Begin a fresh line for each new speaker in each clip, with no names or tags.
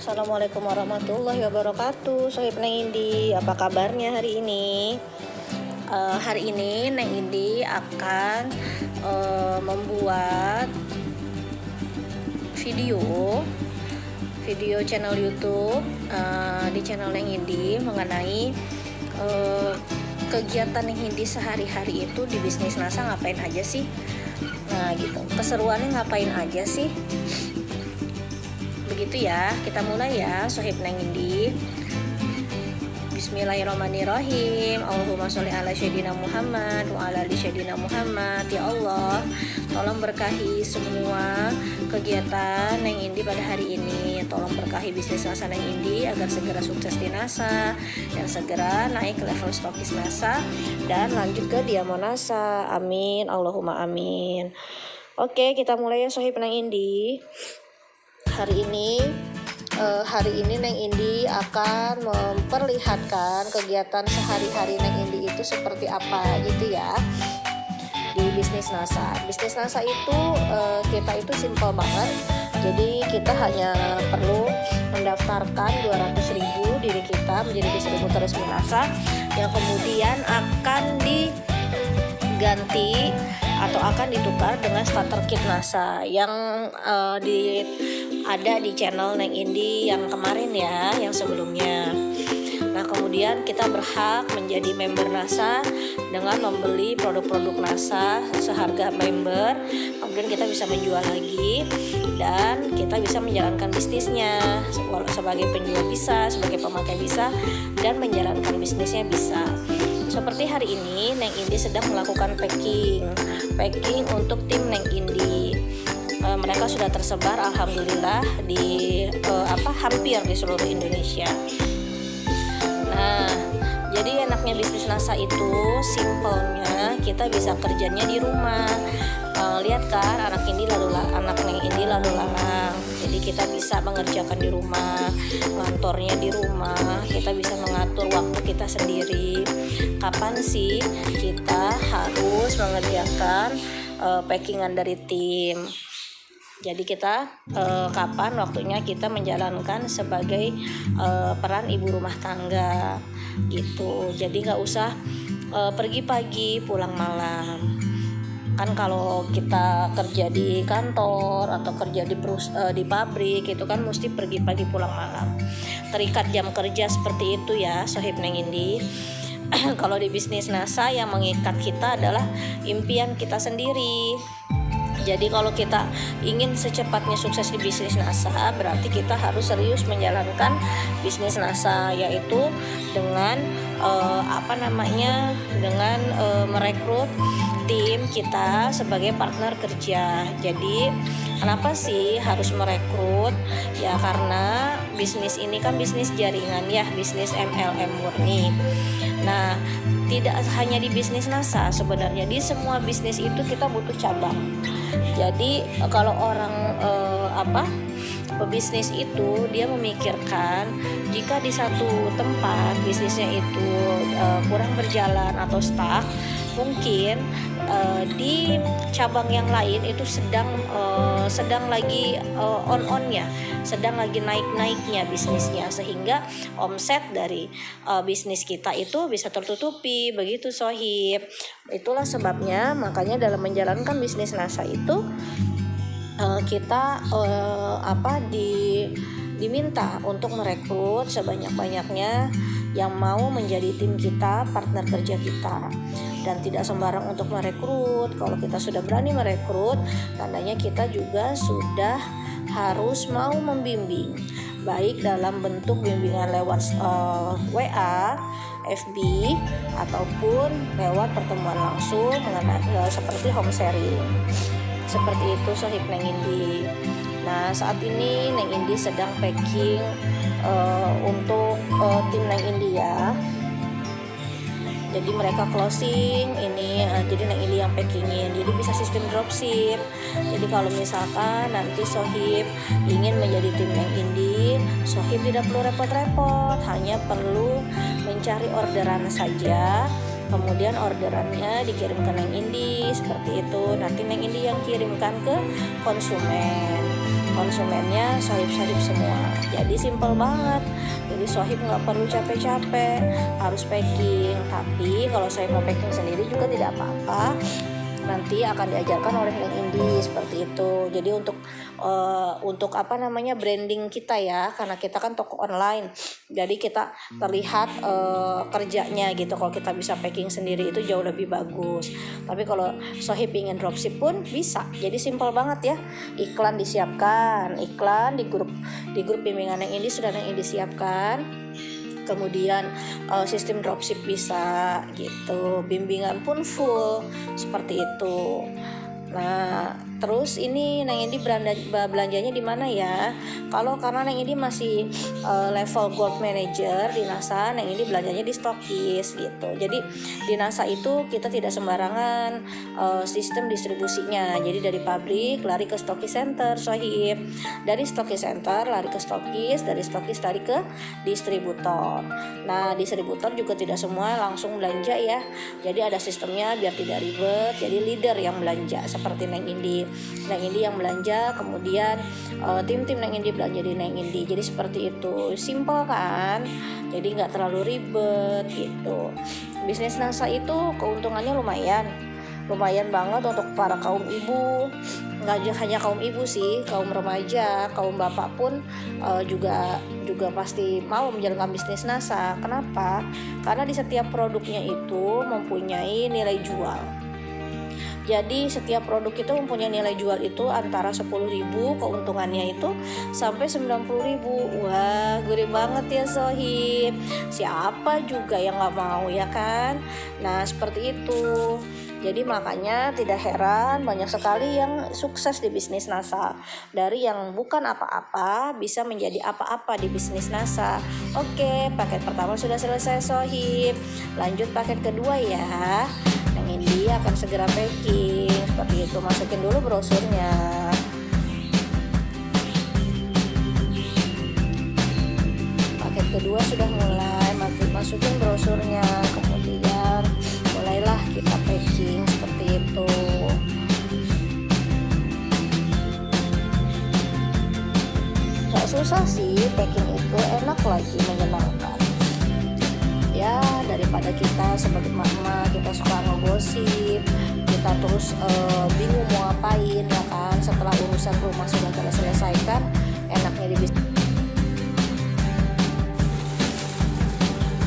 Assalamualaikum warahmatullahi wabarakatuh. Sohib Neng Indi, apa kabarnya hari ini? Hari ini Neng Indi akan membuat video channel YouTube di channel Neng Indi mengenai kegiatan Neng Indi sehari-hari itu di bisnis NASA ngapain aja sih? Nah gitu, keseruannya ngapain aja sih? Begitu ya, kita mulai ya Sohib Neng Indi. Bismillahirrahmanirrahim. Allahumma sholli ala sayyidina Muhammad wa ala ali sayyidina Muhammad. Ya Allah, tolong berkahi semua kegiatan Neng Indi pada hari ini. Tolong berkahi bisnis NASA Neng Indi agar segera sukses di NASA dan segera naik ke level stokis NASA dan lanjut ke Diamond NASA. Amin, Allahumma amin. Oke, kita mulai ya Sohib Neng Indi. Hari ini Neng Indi akan memperlihatkan kegiatan sehari-hari Neng Indi itu seperti apa gitu ya di bisnis NASA. Bisnis NASA itu kita itu simple banget. Jadi kita hanya perlu mendaftarkan 200.000 diri kita menjadi distributor resmi NASA yang kemudian akan diganti atau akan ditukar dengan starter kit NASA yang ada di channel Neng Indi yang kemarin ya, yang sebelumnya. Nah kemudian kita berhak menjadi member NASA dengan membeli produk-produk NASA seharga member. Kemudian kita bisa menjual lagi dan kita bisa menjalankan bisnisnya. Sebagai penjual bisa, sebagai pemakai bisa, dan menjalankan bisnisnya bisa. Seperti hari ini Neng Indi sedang melakukan packing untuk tim Neng Indi. Mereka sudah tersebar alhamdulillah di hampir di seluruh Indonesia. Nah, jadi enaknya bisnis NASA itu simpelnya kita bisa kerjanya di rumah. Lihat kan anak Neng Indi lalu lalang. Jadi kita bisa mengerjakan di rumah, ngantornya di rumah, kita bisa mengatur waktu kita sendiri. Kapan sih kita harus mengerjakan packingan dari tim? Jadi kita kapan waktunya kita menjalankan sebagai peran ibu rumah tangga gitu. Jadi nggak usah pergi pagi pulang malam. Kan kalau kita kerja di kantor atau kerja di pabrik itu kan mesti pergi pagi pulang malam. Terikat jam kerja seperti itu ya Sohib Neng Indi. Kalau di bisnis NASA yang mengikat kita adalah impian kita sendiri. Jadi kalau kita ingin secepatnya sukses di bisnis NASA, berarti kita harus serius menjalankan bisnis NASA, yaitu dengan dengan merekrut tim kita sebagai partner kerja. Jadi kenapa sih harus merekrut? Ya karena bisnis ini kan bisnis jaringan ya, bisnis MLM murni. Nah, tidak hanya di bisnis NASA, sebenarnya di semua bisnis itu kita butuh cabang. Jadi kalau orang pebisnis itu dia memikirkan jika di satu tempat bisnisnya itu kurang berjalan atau stuck, mungkin di cabang yang lain itu sedang lagi on-onnya, sedang lagi naik-naiknya bisnisnya, sehingga omset dari bisnis kita itu bisa tertutupi. Begitu Sohib. Itulah sebabnya makanya dalam menjalankan bisnis NASA itu kita diminta untuk merekrut sebanyak-banyaknya yang mau menjadi tim kita, partner kerja kita. Dan tidak sembarang untuk merekrut. Kalau kita sudah berani merekrut, tandanya kita juga sudah harus mau membimbing, baik dalam bentuk bimbingan lewat WA, FB, ataupun lewat pertemuan langsung seperti home sharing. Seperti itu Sohib Neng Indi. Nah saat ini Neng Indi sedang packing untuk tim Neng Indi ya. Jadi mereka closing ini, jadi Neng Indi yang packingin. Jadi bisa sistem dropship. Jadi kalau misalkan nanti Sohib ingin menjadi tim Neng Indi, Sohib tidak perlu repot-repot, hanya perlu mencari orderan saja. Kemudian orderannya dikirim ke Neng Indi seperti itu. Nanti Neng Indi yang kirimkan ke konsumen. konsumennya Shohib semua. Jadi simple banget. Jadi Shohib nggak perlu capek-capek harus packing. Tapi kalau saya mau packing sendiri juga tidak apa-apa. Nanti akan diajarkan oleh Neng Indi seperti itu. Jadi untuk branding kita ya, karena kita kan toko online, jadi kita terlihat kerjanya gitu. Kalau kita bisa packing sendiri itu jauh lebih bagus. Tapi kalau Shohib ingin dropship pun bisa. Jadi simple banget ya. Iklan disiapkan, iklan di grup bimbingan Neng Indi sudah Neng Indi siapkan. Kemudian sistem dropship bisa gitu, bimbingan pun full seperti itu. Nah, terus ini Neng Indi belanjanya di mana ya? Karena Neng Indi masih level gold manager di NASA, Neng Indi belanjanya di stokis gitu. Jadi di NASA itu kita tidak sembarangan sistem distribusinya. Jadi dari pabrik lari ke stokis center, Shohib. Dari stokis center lari ke stokis, dari stokis lari ke distributor. Nah, distributor juga tidak semua langsung belanja ya. Jadi ada sistemnya biar tidak ribet. Jadi leader yang belanja seperti Neng Indi yang belanja, kemudian tim-tim Neng Indi belanja di Neng Indi. Jadi seperti itu, simple kan? Jadi nggak terlalu ribet gitu. Bisnis NASA itu keuntungannya lumayan banget untuk para kaum ibu. Nggak hanya kaum ibu sih, kaum remaja, kaum bapak pun juga pasti mau menjalankan bisnis NASA. Kenapa? Karena di setiap produknya itu mempunyai nilai jual. Jadi setiap produk itu mempunyai nilai jual itu antara 10.000, keuntungannya itu sampai 90.000. Wah, gurih banget ya Shohib. Siapa juga yang gak mau ya kan? Nah, seperti itu. Jadi makanya tidak heran banyak sekali yang sukses di bisnis NASA. Dari yang bukan apa-apa bisa menjadi apa-apa di bisnis NASA. Oke, paket pertama sudah selesai Shohib. Lanjut paket kedua ya. Neng Indi akan segera packing seperti itu. Masukin dulu brosurnya. Paket kedua sudah mulai, masukin brosurnya. Kemudian mulailah kita packing seperti itu. Gak susah sih packing itu, enak lagi, menyenangkan. Ya, daripada kita sebagai mama kita suka ngegosip, kita terus bingung mau ngapain ya kan, setelah urusan rumah sudah terselesaikan, enaknya di bisnis.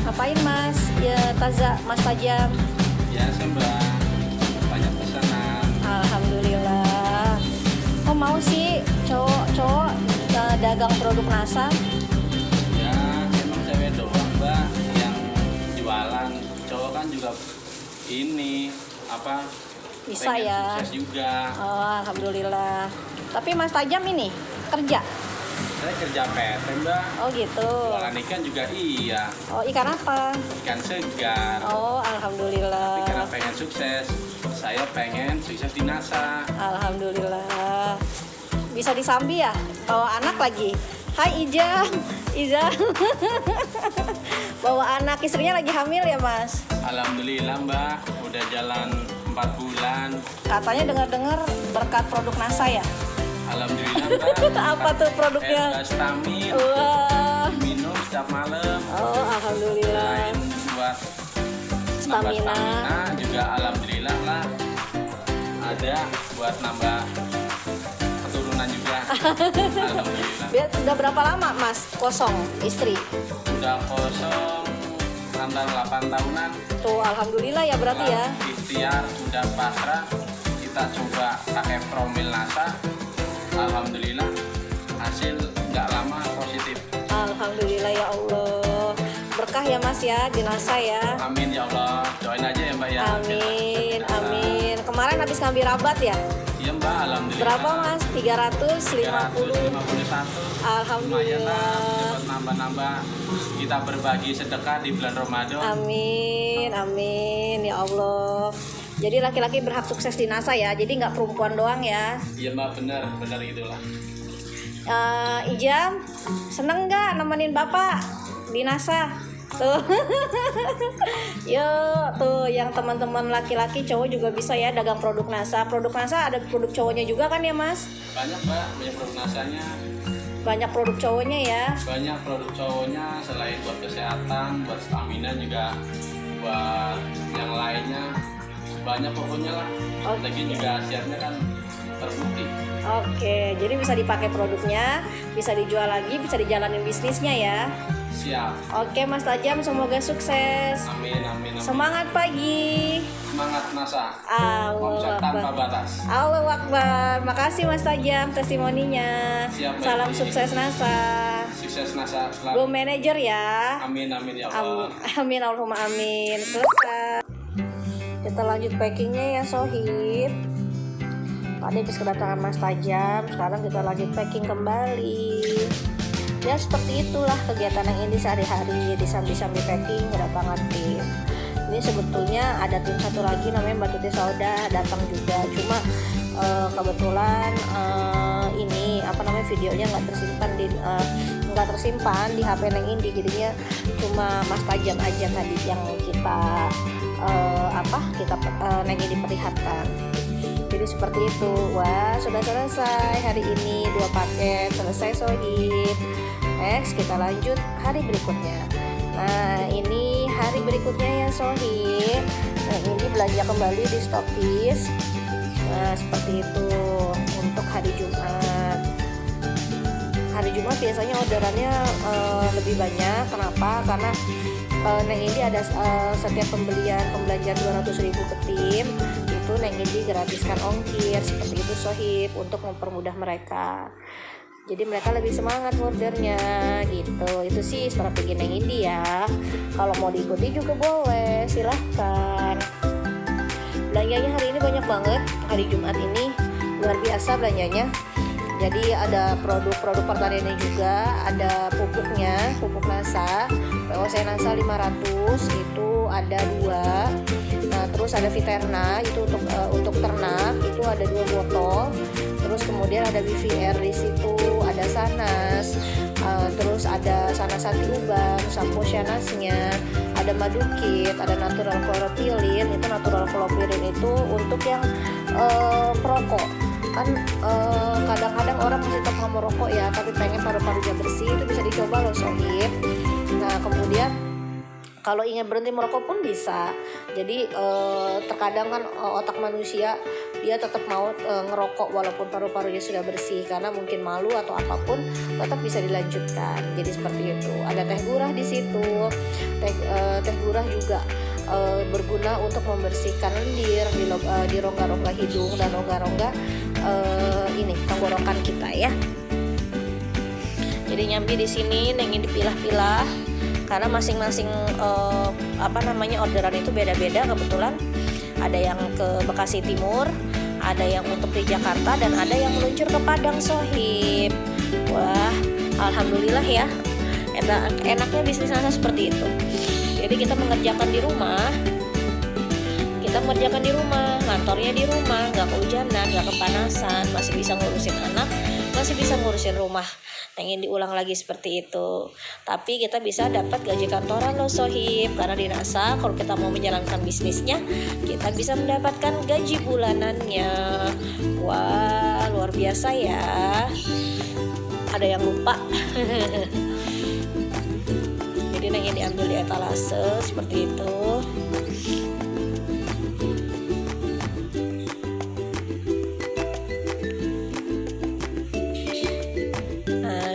Ngapain Mas? Ya Mas Tajam.
Biasa Mbak, banyak pesanan.
Alhamdulillah. Kok mau sih cowok dagang produk NASA?
Ya emang cewek doang Mbak yang jualan, cowok kan juga ini
Bisa
pengen
ya.
sukses juga.
Oh, alhamdulillah. Tapi Mas Tajam ini kerja?
Saya kerja PT Mbak.
Oh gitu.
Jualan ikan juga iya.
Oh, ikan apa?
Ikan segar.
Oh, alhamdulillah.
Tapi karena pengen sukses, saya pengen sukses di NASA.
Alhamdulillah. Bisa disambi ya? Bawa anak lagi. Hai Ijam. Bawa anak, istrinya lagi hamil ya Mas?
Alhamdulillah Mbak, udah jalan 4 bulan.
Katanya dengar-dengar berkat produk NASA ya?
Alhamdulillah Mbak.
Apa tuh produknya?
Stamin.
Wah.
Minum setiap malam.
Oh, alhamdulillah.
Selain buat nambah stamina juga alhamdulillah lah ada buat nambah keturunan juga. Alhamdulillah.
Udah berapa lama Mas kosong istri?
Udah kosong antara 8 tahunan.
Tuh alhamdulillah ya berarti ya.
Ikhtiar udah pasrah, kita coba pakai promil NASA. Alhamdulillah hasil nggak lama positif.
Alhamdulillah ya Allah. Berkah ya Mas ya di NASA ya.
Amin ya Allah. Doain aja ya Mbak ya.
Amin, amin. Kemarin habis ngambil rabat ya?
Iya Mbak, alhamdulillah.
Berapa Mas? 350.
351.
Alhamdulillah.
Lumayan lah, dapat nambah-nambah. Kita berbagi sedekah di bulan Ramadan.
Amin, amin ya Allah. Jadi laki-laki berhak sukses di NASA ya. Jadi nggak perempuan doang ya.
Iya Mbak, benar itulah.
Ijam, seneng nggak nemenin Bapak di NASA? Tuh. Yuk, tuh yang teman-teman laki-laki cowok juga bisa ya dagang produk NASA. Produk NASA ada produk cowoknya juga kan ya, Mas?
Banyak Mbak, banyak produk nasanya.
Banyak produk cowoknya ya.
Banyak produk cowoknya selain buat kesehatan, buat stamina juga, buat yang lainnya. Banyak pokoknya lah. Lagi juga hasilnya kan terbukti.
Oke, jadi bisa dipakai produknya, bisa dijual lagi, bisa dijalanin bisnisnya ya.
Siap.
Oke Mas Tajam, semoga sukses.
Amin, amin, amin.
Semangat pagi.
Semangat NASA.
Allahu
Omset tanpa
Akbar.
batas.
Allahu Akbar. Makasih Mas Tajam testimoninya.
Siap, Mbak
Salam
Edi.
sukses NASA.
Sukses NASA
Go
selalu.
manager ya.
Amin, amin ya Allah.
Amin Allahumma amin. Selesai. Kita lanjut packingnya ya Sohib. Tadi habis kedatangan Mas Tajam, sekarang kita lanjut packing kembali. Ya seperti itulah kegiatan yang ini sehari-hari, di sambil packing kedatangan tim. Ini sebetulnya ada tim satu lagi namanya Mbak Tuti Sauda datang juga, cuma kebetulan ini apa namanya videonya nggak tersimpan di HP Neng Indi, jadinya cuma Mas Tajam aja tadi yang kita Neng Indi perlihatkan. Jadi seperti itu. Wah, sudah selesai hari ini 2 paket selesai Sohib. Next kita lanjut hari berikutnya. Nah ini hari berikutnya ya Sohib. Nah ini belanja kembali di Stokis. Nah seperti itu untuk hari Jumat. Hari Jumat biasanya orderannya lebih banyak. Kenapa? Karena Neng Indi ada setiap pembelanjaan 200.000 ke tim itu Neng Indi gratiskan ongkir, seperti itu Sohib, untuk mempermudah mereka. Jadi mereka lebih semangat ordernya gitu. Itu sih strategi Neng Indi ya. Kalau mau diikuti juga boleh, silahkan. Belanjanya hari ini banyak banget. Hari Jumat ini luar biasa belanjanya. Jadi ada produk-produk pertaniannya juga, ada pupuknya, pupuk NASA, POC NASA 500 itu ada 2. Nah, terus ada Viterna itu untuk ternak itu ada 2 botol. Terus kemudian ada BVR di situ, ada Sanas, terus ada Sanas Anti Uban, sampo Shanasnya, ada Madukit, ada Natural Chlorophylline. Itu Natural Chlorophylline itu untuk yang perokok. Kan kadang-kadang orang masih tetap mau merokok ya, tapi pengen paru-parunya bersih, itu bisa dicoba loh Sohib. Nah kemudian kalau ingin berhenti merokok pun bisa. Jadi terkadang kan otak manusia dia tetap mau ngerokok walaupun paru-parunya sudah bersih, karena mungkin malu atau apapun tetap bisa dilanjutkan. Jadi seperti itu. Ada teh gurah di situ. Teh gurah juga berguna untuk membersihkan lendir di rongga-rongga hidung dan rongga-rongga tenggorokan kita ya. Jadi nyambi di sini ingin dipilah-pilah karena masing-masing orderan itu beda-beda. Kebetulan ada yang ke Bekasi Timur, ada yang untuk di Jakarta, dan ada yang meluncur ke Padang Sohib. Wah, alhamdulillah ya. Enaknya bisnis NASA seperti itu. Jadi kita mengerjakan di rumah, ngantornya di rumah, nggak kehujanan, nggak kepanasan, masih bisa ngurusin anak, masih bisa ngurusin rumah. Ingin diulang lagi seperti itu. Tapi kita bisa dapat gaji kantoran loh Sohib, karena di NASA kalau kita mau menjalankan bisnisnya, kita bisa mendapatkan gaji bulanannya. Wah, luar biasa ya. Ada yang lupa. Jadi ingin diambil di etalase seperti itu.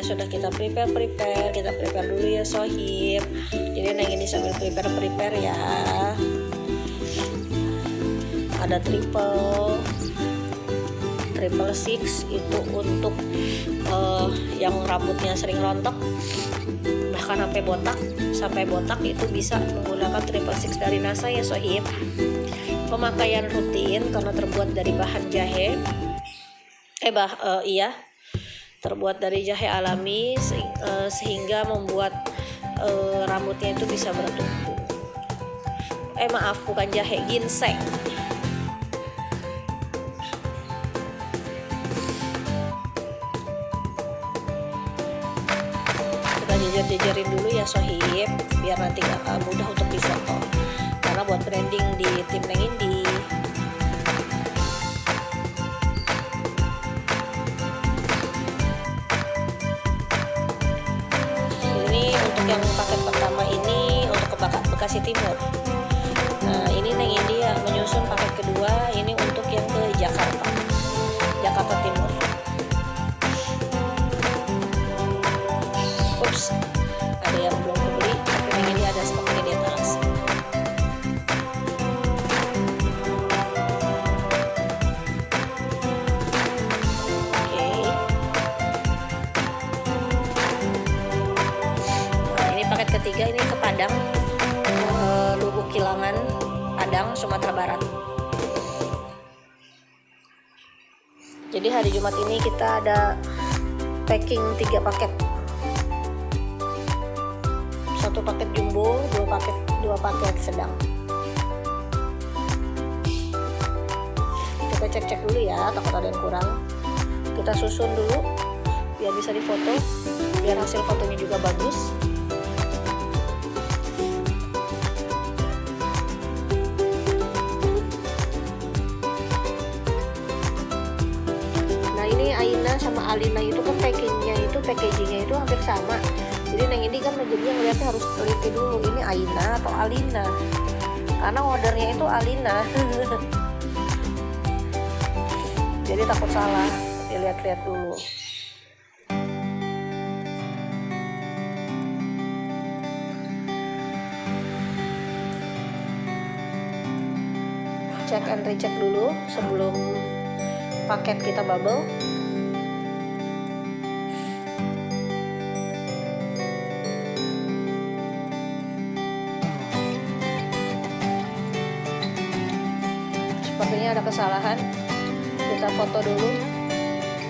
Sudah kita prepare dulu ya Sohib. Jadi Neng ini sambil prepare ya. Ada triple 6 itu untuk yang rambutnya sering rontok, bahkan sampai botak itu bisa menggunakan triple 6 dari NASA ya Sohib. Pemakaian rutin karena terbuat dari bahan jahe. Terbuat dari jahe alami sehingga membuat rambutnya itu bisa bertumbuh. Bukan jahe, ginseng. Kita jujur di jejerin dulu ya sohib, biar nanti mudah untuk difoto, karena buat branding di tim Neng Indi. Ini untuk yang paket pertama ini untuk ke Bekasi Timur. Nah ini Neng Indi yang menyusun paket kedua ini untuk yang ke Jakarta Timur. Ups, ada yang belum kebeli, tapi Neng Indi ada stoknya di atas. Oke. Nah ini paket ketiga ini ke Padang, Lubuk Kilangan, Padang, Sumatera Barat. Jadi hari Jumat ini kita ada packing 3 paket. 1 paket jumbo, 2 paket sedang. Kita cek dulu ya, takut ada yang kurang. Kita susun dulu biar bisa difoto, biar hasil fotonya juga bagus. Aina sama Alina itu kan packagingnya itu hampir sama. Jadi Neng Indi kan jadinya ngeliatnya harus teliti dulu ini Aina atau Alina, karena ordernya itu Alina. Jadi takut salah, dilihat-lihat dulu. Cek and recheck dulu sebelum paket kita bubble. Sepertinya ada kesalahan, kita foto dulu.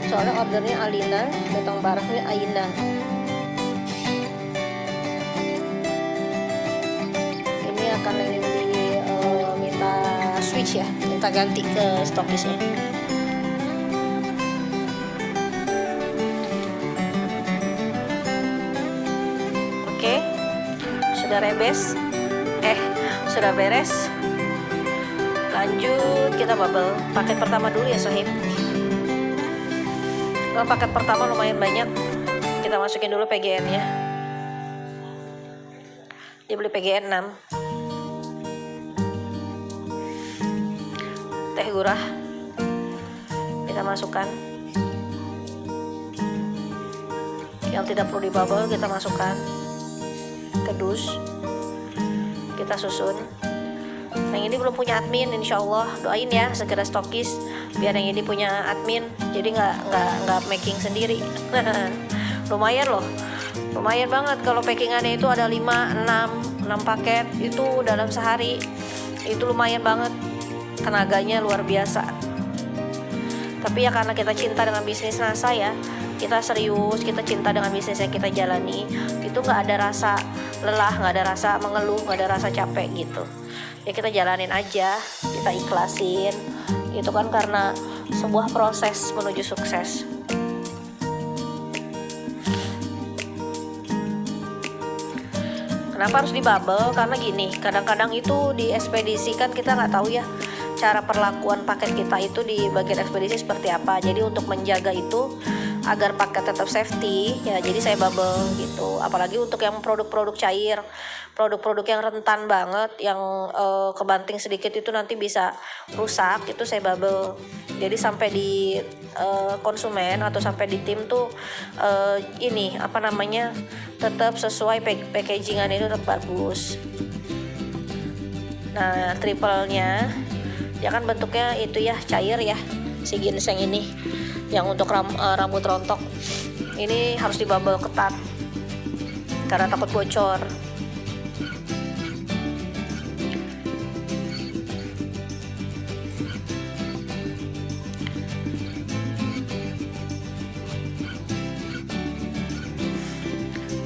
Soalnya ordernya Alina, datang barangnya Aina. Ini akan minta switch ya, minta ganti ke stokisnya. Oke, sudah sudah beres. Lanjut kita bubble paket pertama dulu ya sohib. Paket pertama lumayan banyak, kita masukin dulu PGN nya. Dia beli PGN 6. Teh gurah kita masukkan. Yang tidak perlu di bubble kita masukkan ke dus, kita susun. Yang ini belum punya admin, insya Allah doain ya segera stokis biar yang ini punya admin, jadi nggak making sendiri. Lumayan loh, lumayan banget kalau packingannya itu ada 5, 6 paket itu dalam sehari, itu lumayan banget, tenaganya luar biasa. Tapi ya karena kita cinta dengan bisnis NASA ya, kita serius, kita cinta dengan bisnis yang kita jalani, itu nggak ada rasa lelah, nggak ada rasa mengeluh, nggak ada rasa capek gitu. Ya kita jalanin aja, kita ikhlasin. Itu kan karena sebuah proses menuju sukses. Kenapa harus di bubble? Karena gini, kadang-kadang itu di ekspedisi kan kita nggak tahu ya cara perlakuan paket kita itu di bagian ekspedisi seperti apa. Jadi untuk menjaga itu agar paket tetap safety ya, jadi saya bubble gitu. Apalagi untuk yang produk-produk cair, produk-produk yang rentan banget, yang kebanting sedikit itu nanti bisa rusak, itu saya bubble. Jadi sampai di konsumen atau sampai di tim tuh tetap sesuai packagingan itu tetap bagus. Nah triple-nya ya kan bentuknya itu ya cair ya, si ginseng ini yang untuk rambut rontok ini harus dibubble ketat karena takut bocor.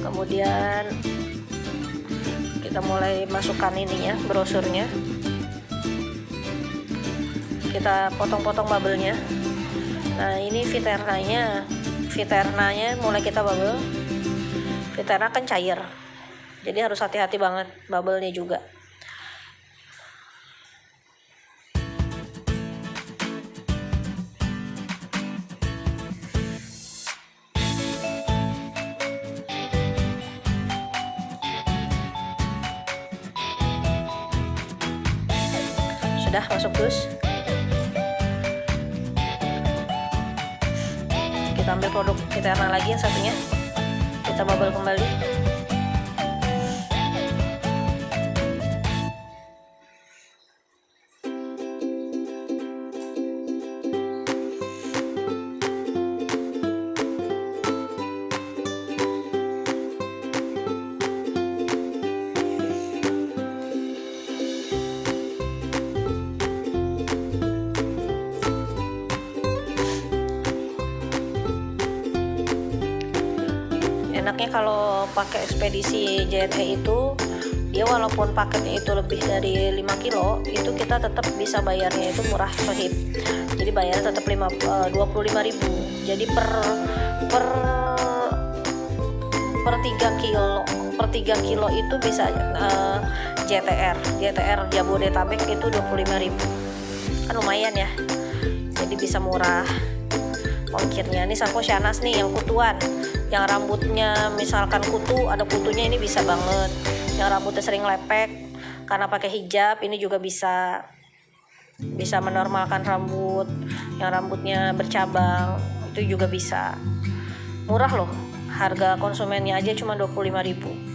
Kemudian kita mulai masukkan ininya, brosurnya. Kita potong-potong bubble-nya. Nah ini Viternanya mulai kita bubble. Fitera kan cair, jadi harus hati-hati banget bubble-nya juga. Sudah masuk dus. Kita ambil produk Fitera lagi yang satunya, kita bubble kembali. Enaknya kalau pakai ekspedisi JNE itu, dia walaupun paketnya itu lebih dari 5 kilo, itu kita tetap bisa bayarnya itu murah sohib. Jadi bayarnya tetap 25.000. Jadi per 3 kilo itu bisa JTR Jabodetabek itu 25.000. Kan lumayan ya. Jadi bisa murah ongkirnya. Ini sampo Shanas nih yang kutuan. Yang rambutnya misalkan kutu, ada kutunya, ini bisa banget. Yang rambutnya sering lepek karena pakai hijab, ini juga bisa menormalkan rambut. Yang rambutnya bercabang, itu juga bisa. Murah loh, harga konsumennya aja cuma 25.000.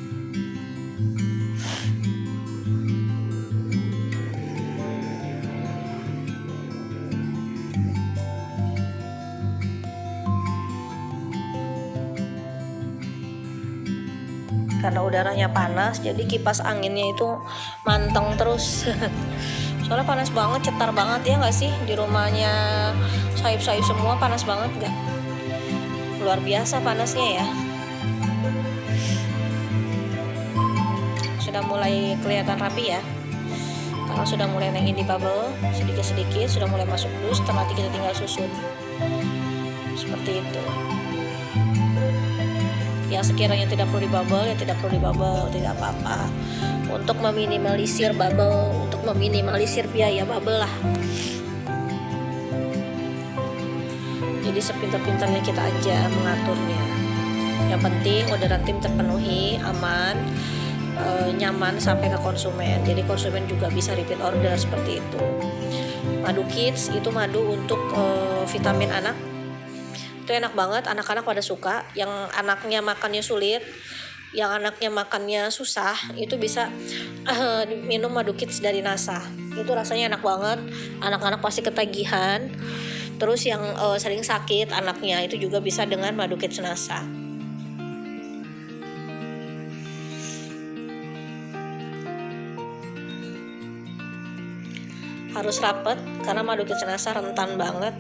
Karena udaranya panas, jadi kipas anginnya itu manteng terus. Soalnya panas banget, cetar banget ya nggak sih, di rumahnya Sohib-sohib semua panas banget nggak? Luar biasa panasnya ya. Sudah mulai kelihatan rapi ya, karena sudah mulai nengin di bubble sedikit-sedikit, sudah mulai masuk dus. Nanti kita tinggal susun seperti itu. Yang sekiranya tidak perlu di bubble, ya tidak perlu di bubble, tidak apa-apa. Untuk meminimalisir bubble, untuk meminimalisir biaya bubble lah. Jadi sepintar-pintarnya kita aja mengaturnya. Yang penting orderan tim terpenuhi, aman, nyaman sampai ke konsumen. Jadi konsumen juga bisa repeat order seperti itu. Madu Kids itu madu untuk vitamin anak. Itu enak banget, anak-anak pada suka. Yang anaknya makannya sulit, yang anaknya makannya susah, itu bisa minum Madu Kids dari NASA. Itu rasanya enak banget, anak-anak pasti ketagihan. Terus yang sering sakit anaknya, itu juga bisa dengan Madu Kids NASA. Harus rapet karena Madu Kids NASA rentan banget.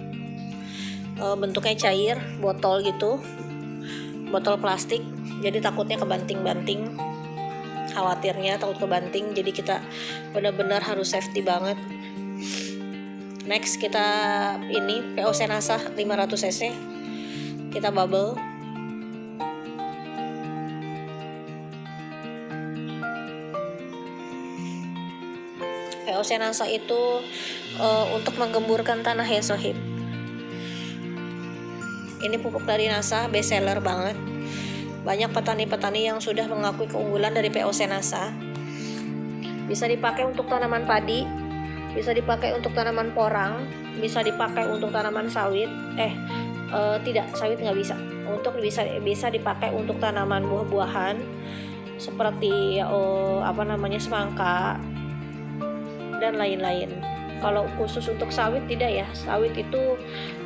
Bentuknya cair, botol gitu, botol plastik, jadi takutnya kebanting-banting, khawatirnya takut kebanting, jadi kita benar-benar harus safety banget. Next kita ini POC NASA 500 cc, kita bubble. POC NASA itu untuk menggemburkan tanah ya sohib. Ini pupuk dari NASA, best seller banget. Banyak petani-petani yang sudah mengakui keunggulan dari POC NASA. Bisa dipakai untuk tanaman padi, bisa dipakai untuk tanaman porang, bisa dipakai untuk tanaman sawit. Tidak, sawit nggak bisa. Bisa dipakai untuk tanaman buah-buahan seperti semangka dan lain-lain. Kalau khusus untuk sawit tidak ya. Sawit itu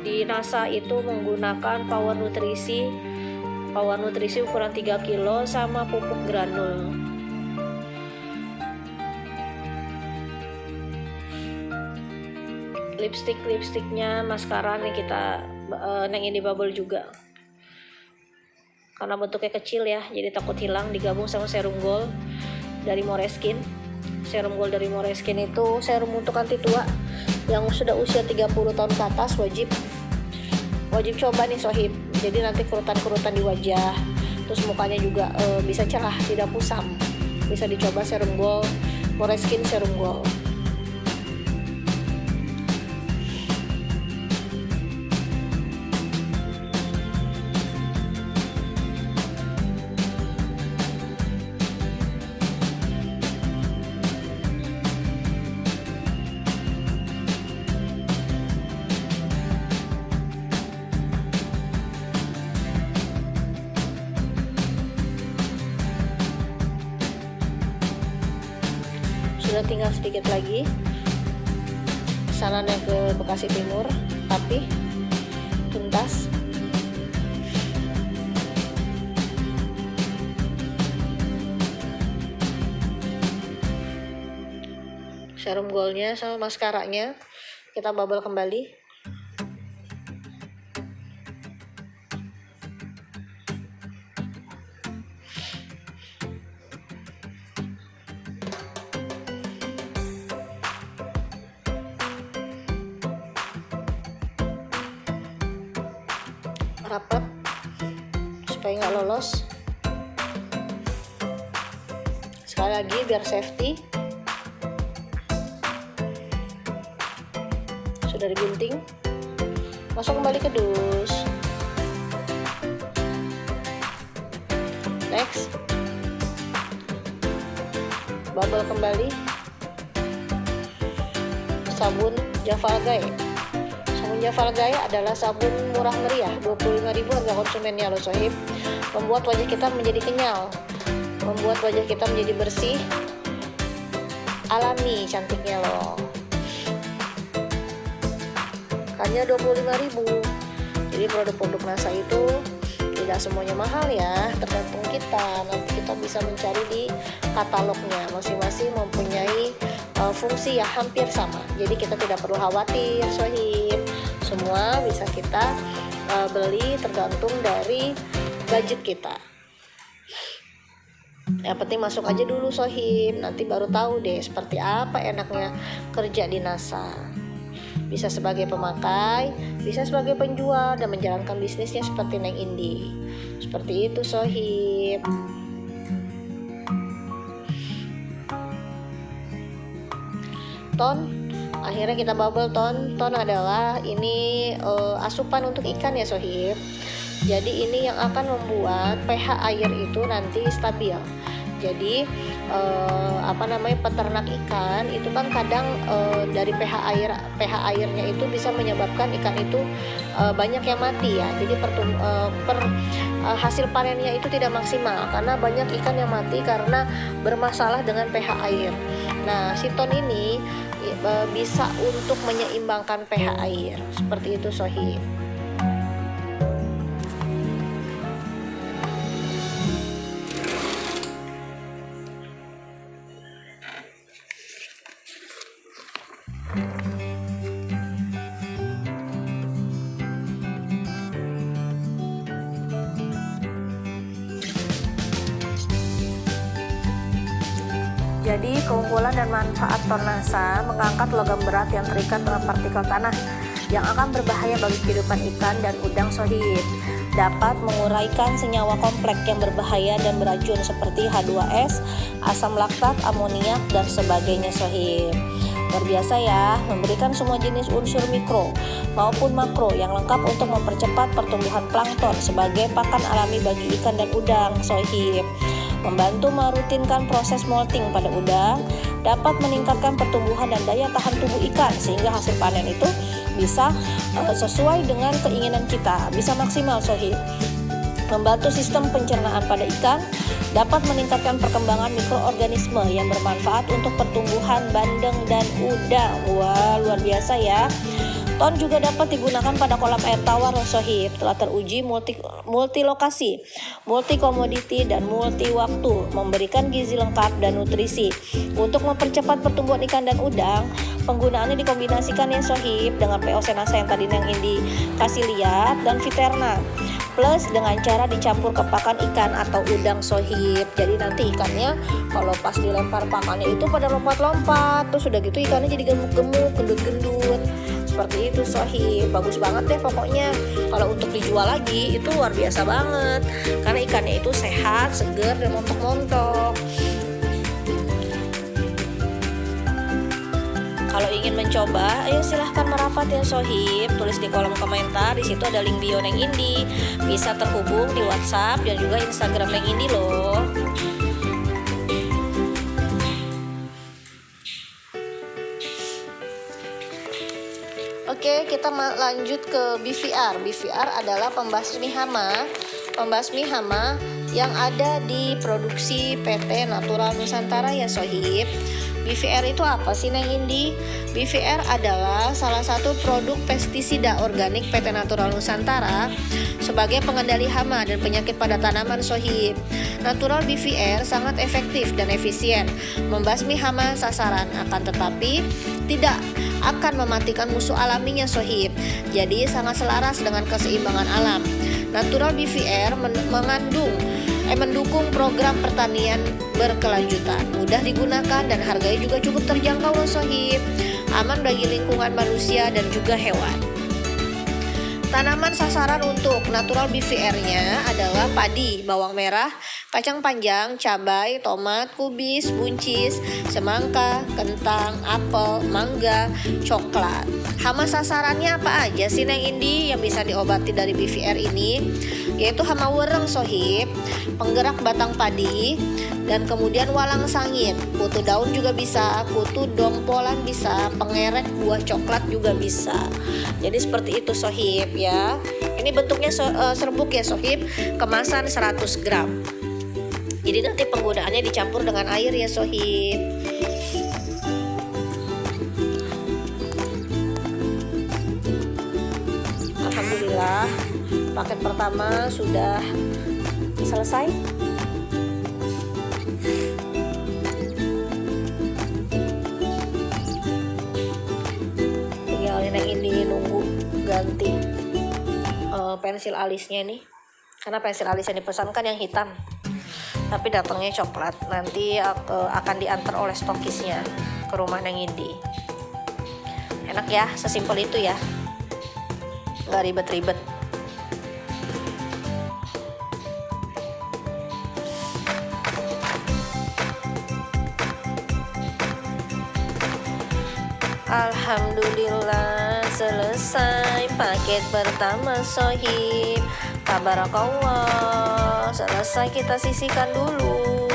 di NASA itu menggunakan power nutrisi ukuran 3 kilo sama pupuk granul. Lipstiknya maskara nih kita nengin di bubble juga. Karena bentuknya kecil ya, jadi takut hilang, digabung sama serum gold dari Moreskin. Serum gold dari Moreskin itu serum untuk anti tua yang sudah usia 30 tahun ke atas wajib coba nih sohib. Jadi nanti kerutan-kerutan di wajah, Terus mukanya juga bisa cerah, tidak kusam. Bisa dicoba Serum Gold, Moreskin Serum Gold. Sudah tinggal sedikit lagi pesanannya ke Bekasi Timur, tapi tuntas. Serum Goldnya sama maskaranya kita bubble kembali. Rapat supaya nggak lolos. Sekali lagi biar safety. Sudah digunting, masuk kembali ke dus. Next, bubble kembali. Sabun Java Algae. Java Algae adalah sabun murah meriah, 25.000 harga konsumennya loh sohib. Membuat wajah kita menjadi kenyal, membuat wajah kita menjadi bersih, alami cantiknya loh. Hanya 25.000. Jadi produk-produk NASA itu tidak semuanya mahal ya, tergantung kita. Nanti kita bisa mencari di katalognya, masing-masing mempunyai fungsi yang hampir sama. Jadi kita tidak perlu khawatir sohib. Semua bisa kita beli tergantung dari budget kita. Yang penting masuk aja dulu sohib, nanti baru tahu deh seperti apa enaknya kerja di NASA. Bisa sebagai pemakai, bisa sebagai penjual, dan menjalankan bisnisnya seperti Neng Indi. Seperti itu sohib. Ton, akhirnya kita bubble ton. Ton adalah ini asupan untuk ikan ya sohib. Jadi ini yang akan membuat pH air itu nanti stabil. Jadi peternak ikan itu kan kadang dari pH airnya itu bisa menyebabkan ikan itu banyak yang mati ya. Jadi hasil panennya itu tidak maksimal karena banyak ikan yang mati karena bermasalah dengan pH air. Nah, si ton ini bisa untuk menyeimbangkan pH air. Seperti itu sohib. Jadi keunggulan dan manfaat ton NASA mengangkat logam berat yang terikat dengan partikel tanah yang akan berbahaya bagi kehidupan ikan dan udang sohib. Dapat menguraikan senyawa kompleks yang berbahaya dan beracun seperti H2S, asam laktat, amoniak, dan sebagainya sohib. Luar biasa ya, memberikan semua jenis unsur mikro maupun makro yang lengkap untuk mempercepat pertumbuhan plankton sebagai pakan alami bagi ikan dan udang sohib. Membantu merutinkan proses molting pada udang, dapat meningkatkan pertumbuhan dan daya tahan tubuh ikan sehingga hasil panen itu bisa sesuai dengan keinginan kita, bisa maksimal sohib. Membantu sistem pencernaan pada ikan, dapat meningkatkan perkembangan mikroorganisme yang bermanfaat untuk pertumbuhan bandeng dan udang. Wah, luar biasa ya. Ton juga dapat digunakan pada kolam air tawar sohib. Telah teruji multi lokasi, multi komoditi, dan multi waktu, memberikan gizi lengkap dan nutrisi. Untuk mempercepat pertumbuhan ikan dan udang, penggunaannya dikombinasikan ya sohib dengan POC NASA yang tadi yang Indi kasih lihat dan Viterna, plus dengan cara dicampur ke pakan ikan atau udang sohib. Jadi nanti ikannya kalau pas dilempar pakannya itu pada lompat-lompat, terus udah gitu ikannya jadi gemuk-gemuk, gendut-gendut. seperti itu Sohib. Bagus banget deh pokoknya. Kalau untuk dijual lagi itu luar biasa banget, karena ikannya itu sehat, seger, dan montok-montok. Kalau ingin mencoba, ayo silahkan merapat ya Sohib. Tulis di kolom komentar, di situ ada link bio Neng Indi. Bisa terhubung di WhatsApp dan juga Instagram Neng Indi loh. Oke, kita lanjut ke BVR. BVR adalah pembasmi hama. Pembasmi hama yang ada di produksi PT Natural Nusantara ya Sohib. BVR itu apa sih Neng Indi? BVR adalah salah satu produk pestisida organik PT Natural Nusantara sebagai pengendali hama dan penyakit pada tanaman Sohib. Natural BVR sangat efektif dan efisien membasmi hama sasaran, akan tetapi tidak akan mematikan musuh alaminya Sohib. Jadi sangat selaras dengan keseimbangan alam. Natural BVR mendukung program pertanian berkelanjutan, mudah digunakan dan harganya juga cukup terjangkau loh Sohib. Aman bagi lingkungan manusia dan juga hewan. Tanaman sasaran untuk natural BVR-nya adalah padi, bawang merah, kacang panjang, cabai, tomat, kubis, buncis, semangka, kentang, apel, mangga, coklat. Hama sasarannya apa aja sih Neng Indi yang bisa diobati dari BVR ini? Yaitu hama wereng Sohib, penggerak batang padi, dan kemudian walang sangit. Kutu daun juga bisa, kutu dompolan bisa, pengerek buah coklat juga bisa. Jadi seperti itu Sohib ya. Ini bentuknya serbuk ya Sohib, kemasan 100 gram. Jadi nanti penggunaannya dicampur dengan air ya Sohib. Alhamdulillah, paket pertama sudah selesai. Tinggal Neng Indi nunggu ganti pensil alisnya nih, karena pensil alis yang dipesankan yang hitam, tapi datangnya coklat. Nanti akan diantar oleh stokisnya ke rumah Neng Indi. Enak ya, sesimpel itu ya, nggak ribet-ribet. Alhamdulillah selesai paket pertama Sohib. Tabarakallah, selesai, kita sisihkan dulu.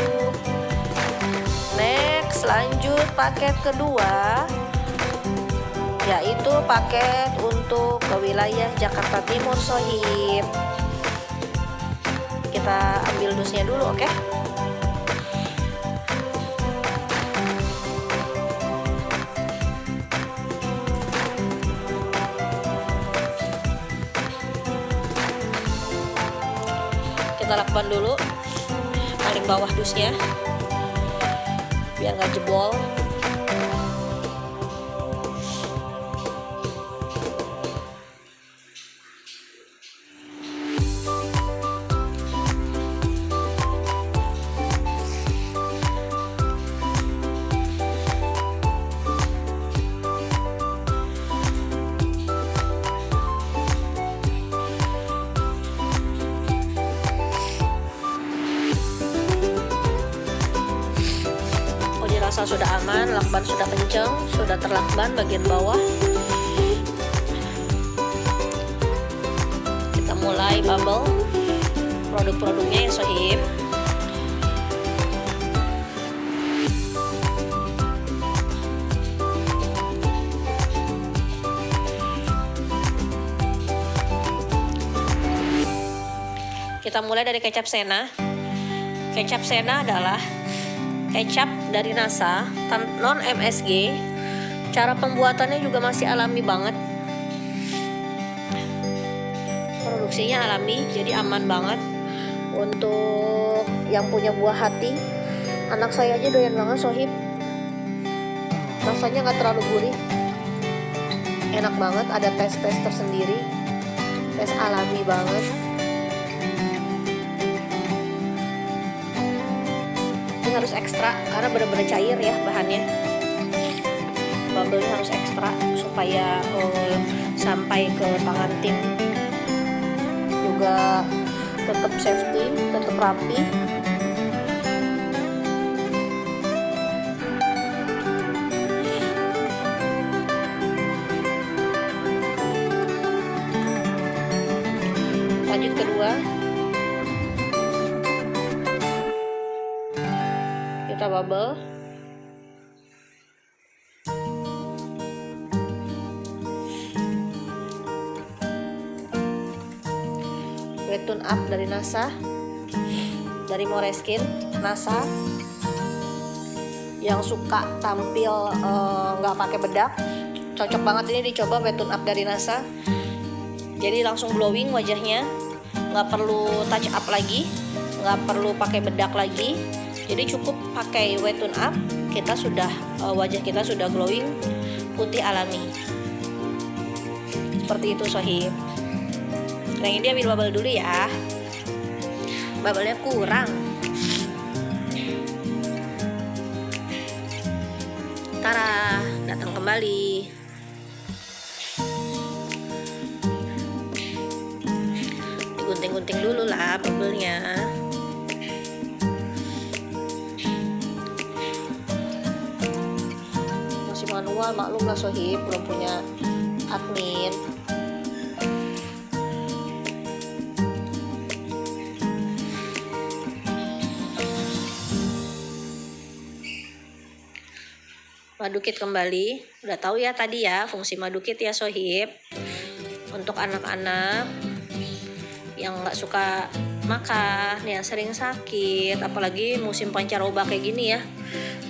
Next, lanjut paket kedua, yaitu paket untuk ke wilayah Jakarta Timur Sohib. Kita ambil dusnya dulu, oke? Kita lakban dulu paling bawah dusnya biar nggak jebol. Rasa sudah aman, lakban sudah kenceng, sudah terlakban bagian bawah. Kita mulai bubble produk-produknya ya Sohib. Kita mulai dari kecap Sena. Kecap Sena adalah kecap dari NASA, non MSG. Cara pembuatannya juga masih alami banget. Produksinya alami, jadi aman banget untuk yang punya buah hati. Anak saya aja doyan banget Sohib. Rasanya nggak terlalu gurih, enak banget. Ada tes tersendiri, tes alami banget. Harus ekstra karena benar-benar cair ya bahannya. bubble-nya harus ekstra supaya sampai ke tangan tim juga tetap safety, tetap rapi. Lanjut kedua, kita bubble. Wet tune up dari NASA, dari Moreskin. NASA yang suka tampil nggak pakai bedak, cocok banget ini dicoba wet tune up dari NASA. Jadi langsung glowing wajahnya, nggak perlu touch up lagi, nggak perlu pakai bedak lagi. Jadi cukup pakai wet tune up, kita sudah wajah kita sudah glowing, putih alami. Seperti itu Sohib. Nah ini ambil bubble dulu ya, bubble-nya kurang. Tara, datang kembali. Digunting-gunting dulu lah bubble-nya. Masih manual, maklum lah Sohib, belum punya admin. Madukit kembali, udah tahu ya tadi ya fungsi madukit ya Sohib. Untuk anak-anak yang nggak suka makan, yang sering sakit, apalagi musim pancaroba kayak gini ya,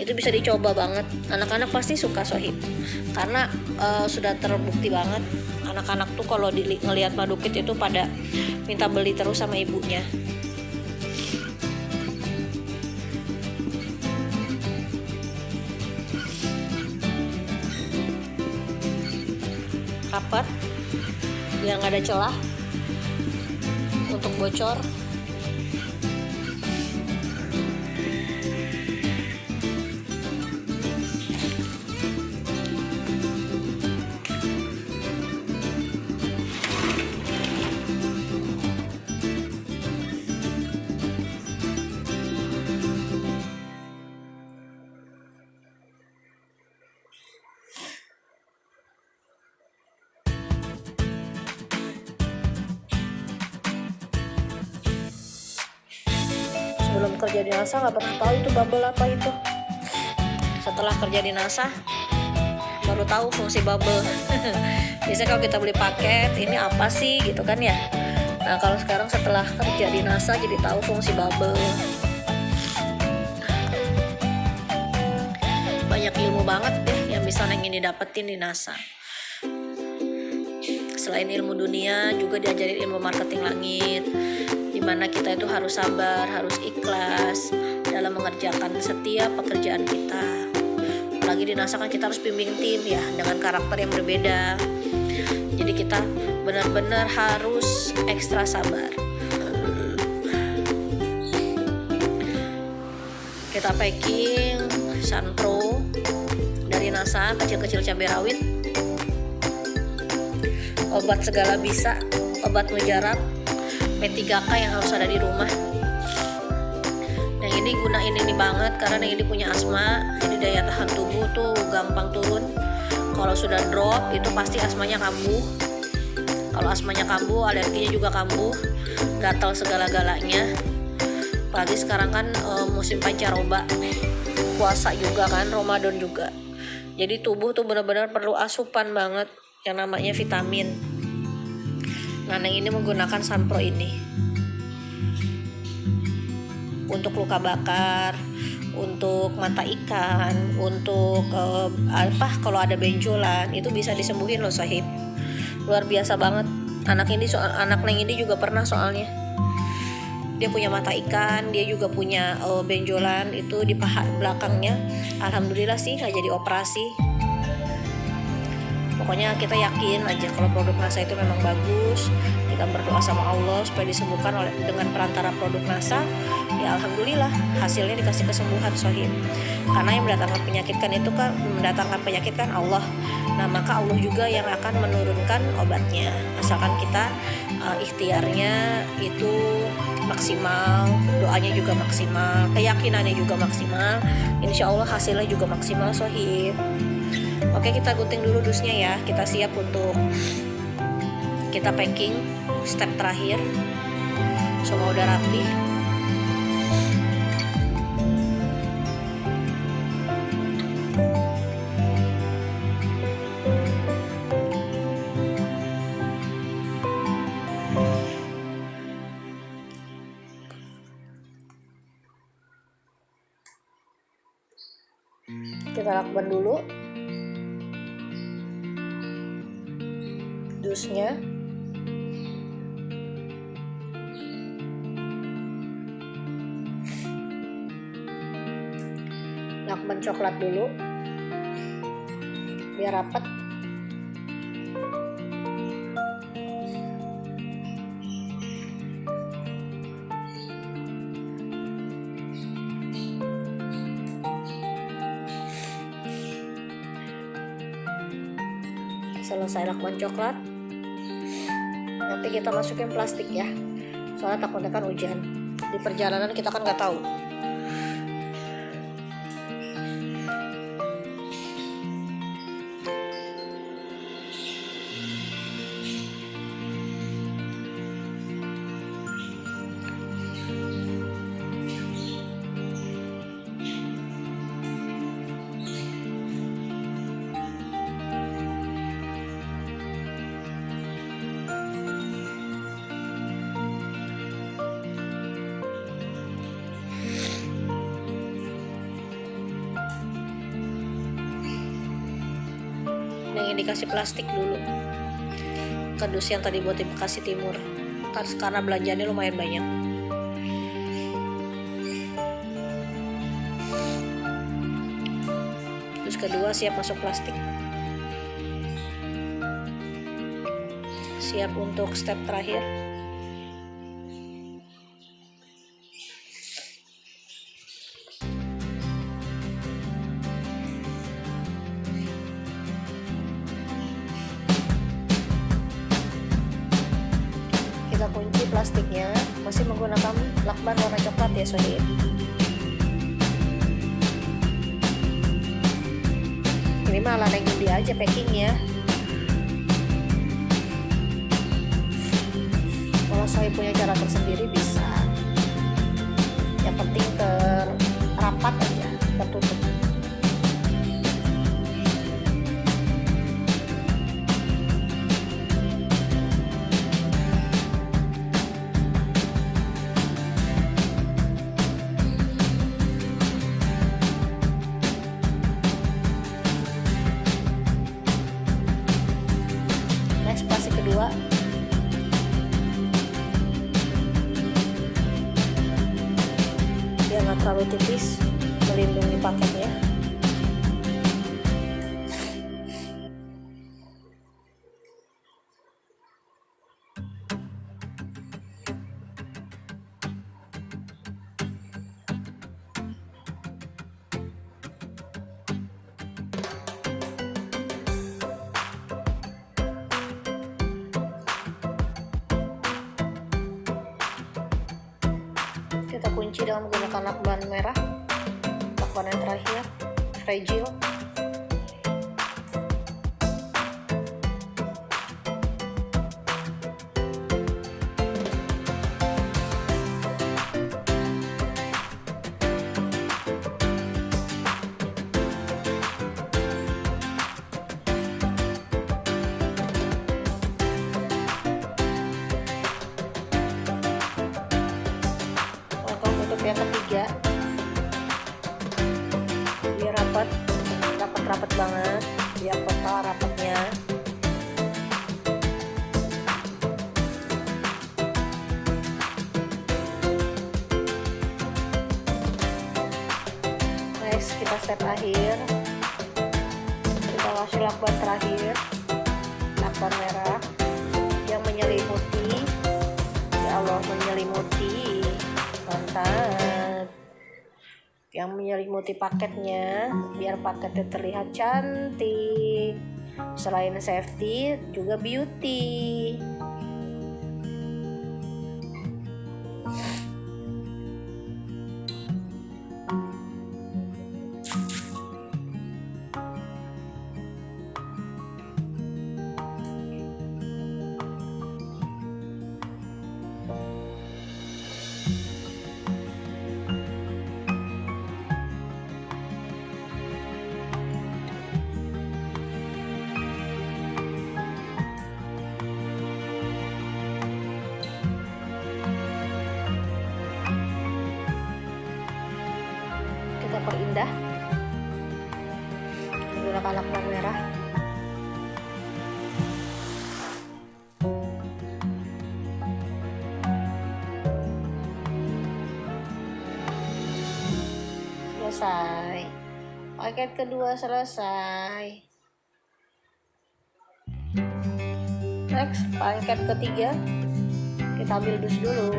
itu bisa dicoba banget. Anak-anak pasti suka Sohib, karena sudah terbukti banget anak-anak tuh kalau ngelihat madukit itu pada minta beli terus sama ibunya. Rapat biar nggak ada celah untuk bocor. Sebelum kerja di NASA nggak pernah tahu itu bubble apa itu. Setelah kerja di NASA baru tahu fungsi bubble. Biasanya kalau kita beli paket ini apa sih gitu kan ya. Nah kalau sekarang setelah kerja di NASA jadi tahu fungsi bubble. Banyak ilmu banget deh yang bisa Neng ini dapetin di NASA. Selain ilmu dunia juga diajarin ilmu marketing langit, dimana kita itu harus sabar, harus ikhlas dalam mengerjakan setiap pekerjaan kita. Apalagi di NASA kan kita harus bimbing tim ya, dengan karakter yang berbeda. Jadi kita benar-benar harus ekstra sabar. Kita packing Sunpro dari NASA, kecil-kecil cabai rawit, obat segala bisa, obat mujarab, P3K yang harus ada di rumah. Yang ini gunain ini banget karena yang ini punya asma, jadi daya tahan tubuh tuh gampang turun. Kalau sudah drop itu pasti asmanya kambuh. Kalau asmanya kambuh, alerginya juga kambuh, gatal segala-galanya. Apalagi sekarang kan musim pancaroba, puasa juga kan, Ramadan juga. Jadi tubuh tuh benar-benar perlu asupan banget yang namanya vitamin. Nah, yang ini menggunakan Sunpro ini untuk luka bakar, untuk mata ikan, untuk kalau ada benjolan itu bisa disembuhin loh Sohib. Luar biasa banget. Anak Neng ini juga pernah soalnya. Dia punya mata ikan, dia juga punya benjolan itu di paha belakangnya. Alhamdulillah sih nggak jadi operasi. Pokoknya kita yakin aja kalau produk NASA itu memang bagus. Kita berdoa sama Allah supaya disembuhkan dengan perantara produk NASA. Ya ya alhamdulillah hasilnya dikasih kesembuhan sohib. Karena yang mendatangkan penyakit kan Allah. Nah maka Allah juga yang akan menurunkan obatnya, asalkan kita ikhtiarnya itu maksimal, doanya juga maksimal, keyakinannya juga maksimal, insya Allah hasilnya juga maksimal sohib. Oke, kita gunting dulu dusnya ya. Kita siap untuk kita packing step terakhir. Semua udah rapi. Kita lakban dulu dusnya. Lakban coklat dulu biar rapat. Selesai lakban coklat, nanti kita masukin plastik ya, soalnya takutnya kan hujan di perjalanan, kita kan nggak tahu. Yang dikasih plastik dulu ke dus yang tadi buat di Bekasi Timur, karena belanjaannya lumayan banyak. Terus kedua siap masuk plastik, siap untuk step terakhir. Kita kunci plastiknya, masih menggunakan lakban warna coklat ya sohib. Ini mah ala neng Indi aja packingnya. Kalau sohib punya cara tersendiri bisa, yang penting rapat aja, tertutup. Plastik kedua, biar nggak terlalu tipis, melindungi paketnya. Kita kunci dengan menggunakan lakban merah, lakban yang terakhir, fragile. Yang ketiga, biar rapat banget, biar total rapatnya. Next kita step akhir, kita kasih lakban terakhir, lakban merah yang menyelimuti, ya Allah menyelimuti. Mantap. yang menyelimuti paketnya biar paketnya terlihat cantik. Selain safety juga beauty. Kita perindah menggunakan lakban merah. Selesai. Paket kedua selesai. Next, paket ketiga kita ambil dus dulu.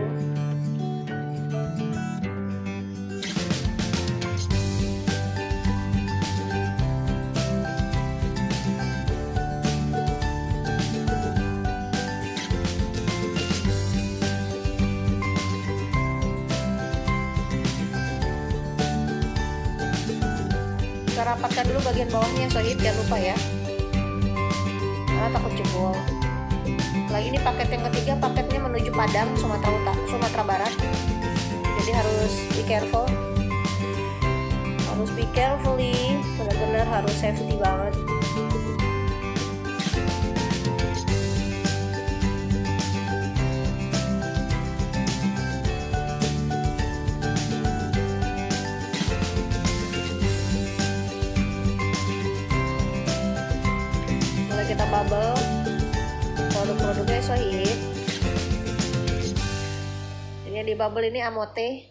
Kita rapatkan dulu bagian bawahnya sohib, jangan lupa ya, karena takut jebol. Lagi ini paket yang ketiga, paketnya menuju Padang, Sumatera Barat. Jadi harus be careful, benar-benar harus safety banget. Kita bubble produk-produknya sohib. Ini di bubble ini Amote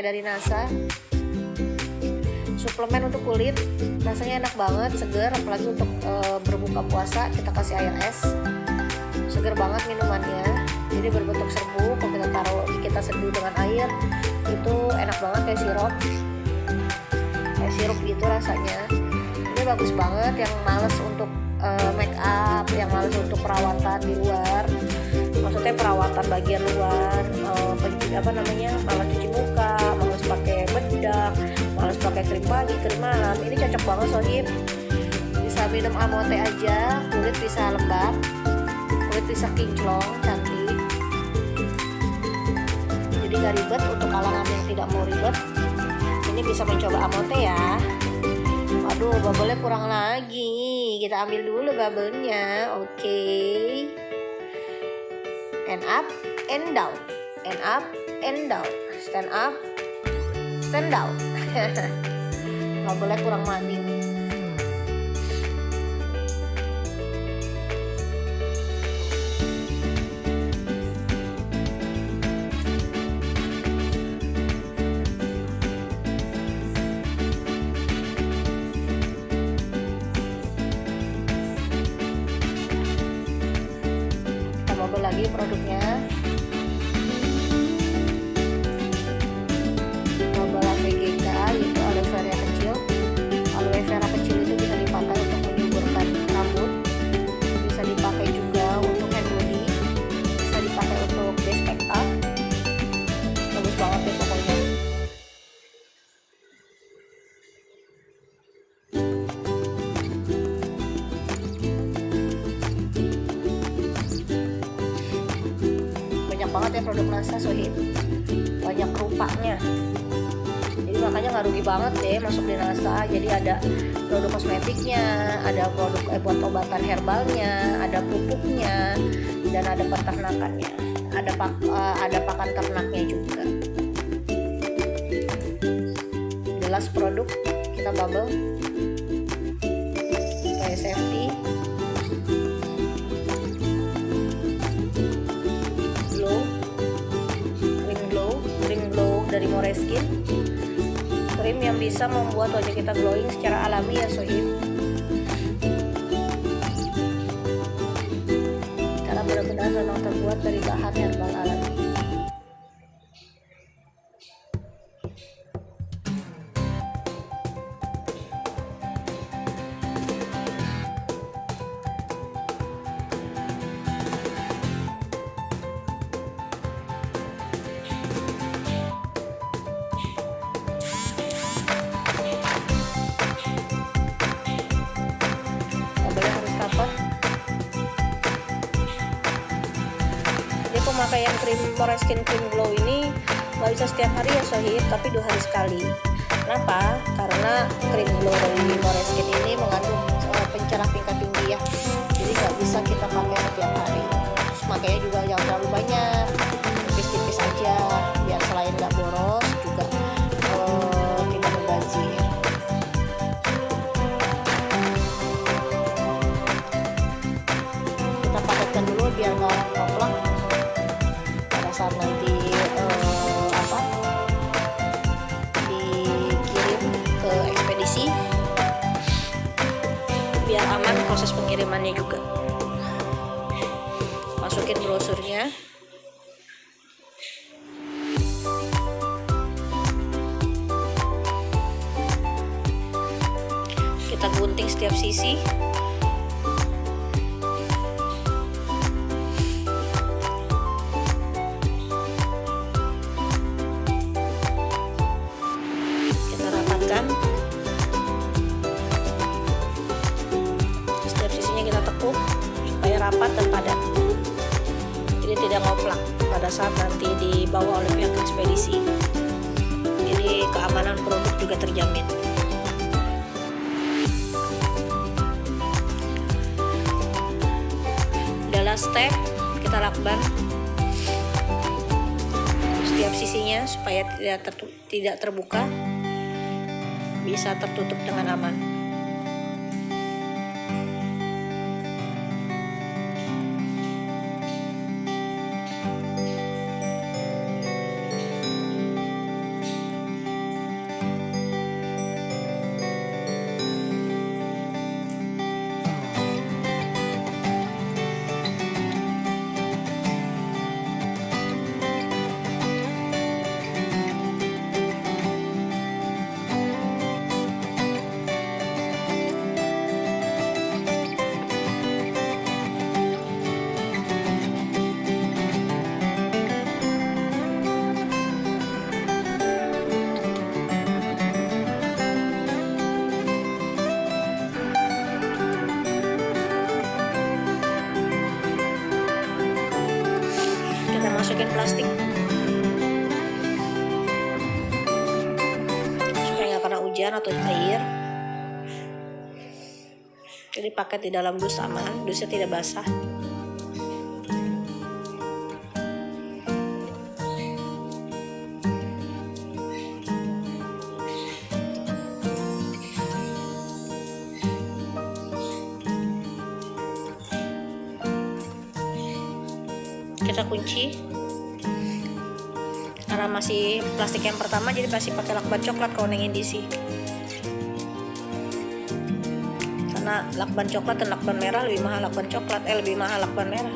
dari NASA, suplemen untuk kulit, rasanya enak banget, seger, apalagi untuk berbuka puasa kita kasih air es, seger banget minumannya. Jadi berbentuk serbuk, kalau kita seduh dengan air itu enak banget kayak sirup gitu rasanya. Ini bagus banget yang males untuk make up, yang males untuk perawatan di luar, maksudnya perawatan bagian luar, malas cuci muka, malas pakai bedak, malas pakai krim pagi, krim malam. Ini cocok banget sohib, bisa minum Amote aja, kulit bisa lembab, kulit bisa kinclong, cantik. Jadi gak ribet, untuk kalangan yang tidak mau ribet ini bisa mencoba Amote ya. Aduh, bubble-nya kurang lagi. Kita ambil dulu bubble-nya. Oke. And up and down. And up and down. Stand up. Stand down. Bubble-nya kurang mandi. Lagi produknya bubble AVGK, yaitu aloe vera kecil. Aloe vera kecil itu bisa dipakai untuk menyuburkan rambut, bisa dipakai juga untuk hand body, bisa dipakai untuk base make up. Bagus banget deh pokoknya. Banget ya produk NASA sohib, banyak rupanya, jadi makanya nggak rugi banget deh masuk di NASA. Jadi ada produk kosmetiknya, ada produk buat obatan herbalnya, ada pupuknya, dan ada peternakannya, ada pakan ternaknya juga. Jelas produk kita bubble kayak safety. Dari Moreskin, krim yang bisa membuat wajah kita glowing secara alami ya sohib, karena benar-benar memang terbuat dari bahan herbal alami. pemakaian krim Moreskin Cream Glow ini nggak bisa setiap hari ya Sohib, tapi 2 hari sekali. Kenapa? Karena krim glow dari Moreskin ini mengandung pencerah tingkat tinggi ya, jadi nggak bisa kita pakai setiap hari. Terus makanya juga jangan terlalu banyak, tipis-tipis aja, biar selain nggak boros juga tidak membazir. Kita paketkan dulu biar nggak koplak pada saat nanti dikirim ke ekspedisi, biar aman proses pengirimannya juga. Masukin brosurnya, kita gunting setiap sisi. Kita rapatkan. Setiap sisinya kita tekuk supaya rapat dan padat, jadi tidak ngoplak pada saat nanti dibawa oleh pihak ekspedisi. Jadi keamanan produk juga terjamin. The last step, kita lakban setiap sisinya supaya tidak terbuka, bisa tertutup dengan aman. Masukin plastik supaya nggak kena hujan atau air. Jadi paket di dalam dus aman, dusnya tidak basah. Kita kunci. Karena masih plastik yang pertama, jadi masih pakai lakban coklat kalau nengin diisi. Karena lakban coklat dan lakban merah lebih mahal lakban coklat, lebih mahal lakban merah.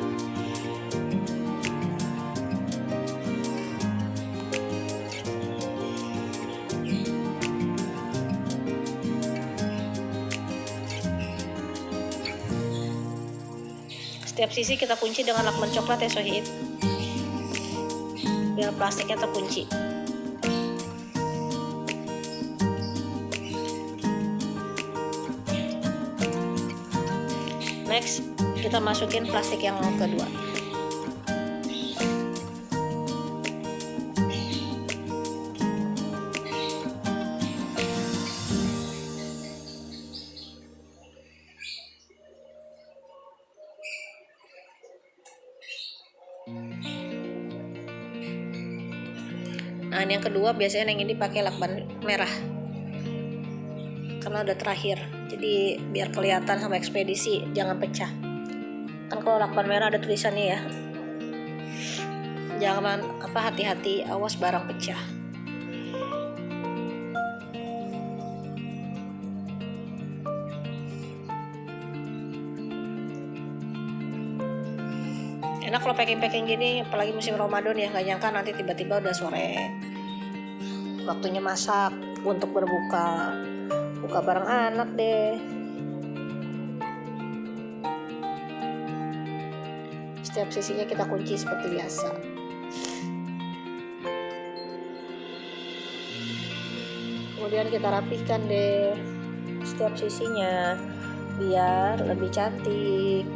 Setiap sisi kita kunci dengan lakban coklat ya Sohib, biar plastiknya terkunci. Next, kita masukin plastik yang kedua. Nah, ini yang kedua biasanya yang ini pakai lakban merah karena udah terakhir, jadi biar kelihatan sama ekspedisi jangan pecah. Kan kalau lakban merah ada tulisannya ya, jangan hati-hati, awas barang pecah. Enak kalau packing gini, apalagi musim Ramadan ya, nggak nyangka nanti tiba-tiba udah sore, waktunya masak untuk berbuka, buka bareng anak deh. Setiap sisinya kita kunci seperti biasa. Kemudian kita rapihkan deh setiap sisinya biar lebih cantik.